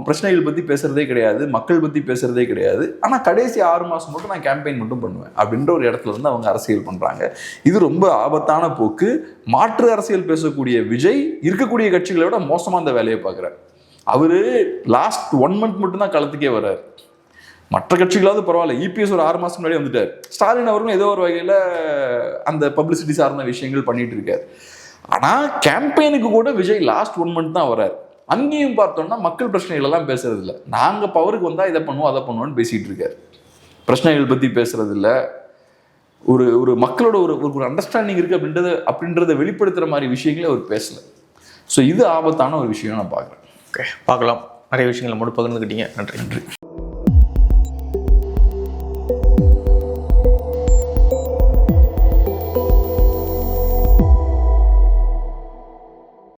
பிரச்சனைகள் பற்றி பேசுகிறதே கிடையாது, மக்கள் பற்றி பேசுகிறதே கிடையாது. ஆனால் கடைசி 6 மாதம் மட்டும் நான் கேம்பெயின் மட்டும் பண்ணுவேன் அப்படின்ற ஒரு இடத்துல இருந்து அவங்க அரசியல் பண்ணுறாங்க. இது ரொம்ப ஆபத்தான போக்கு. மாற்று அரசியல் பேசக்கூடிய விஜய் இருக்கக்கூடிய கட்சிகளை விட மோசமாக அந்த வேலையை பார்க்குறாரு. அவர் லாஸ்ட் 1 month மட்டும்தான் களத்துக்கே வர்றாரு. மற்ற கட்சிகளாவது பரவாயில்ல, இபிஎஸ் ஒரு 6 மாதம் முன்னாடி வந்துட்டார். ஸ்டாலின் அவர்களும் ஏதோ ஒரு வகையில் அந்த பப்ளிசிட்டி சார்ந்த விஷயங்கள் பண்ணிட்டு இருக்காரு. ஆனால் கேம்பெயினுக்கு கூட விஜய் லாஸ்ட் 1 month தான் வராரு. அங்கேயும் பார்த்தோம்னா மக்கள் பிரச்சனைகள் எல்லாம் பேசுறது இல்லை. நாங்கள் பவருக்கு வந்தால் இதை பண்ணுவோம் அதை பண்ணுவோம்னு பேசிகிட்டு இருக்காரு. பிரச்சனைகள் பற்றி பேசுறது இல்லை. ஒரு மக்களோட ஒரு அண்டர்ஸ்டாண்டிங் இருக்குது அப்படின்றத வெளிப்படுத்துகிற மாதிரி விஷயங்களே அவர் பேசலை. ஸோ இது ஆபத்தான ஒரு விஷயம் நான் பார்க்குறேன். ஓகே, பார்க்கலாம். நிறைய விஷயங்களை மட்டும் பகிர்ந்துக்கிட்டீங்க. நன்றி.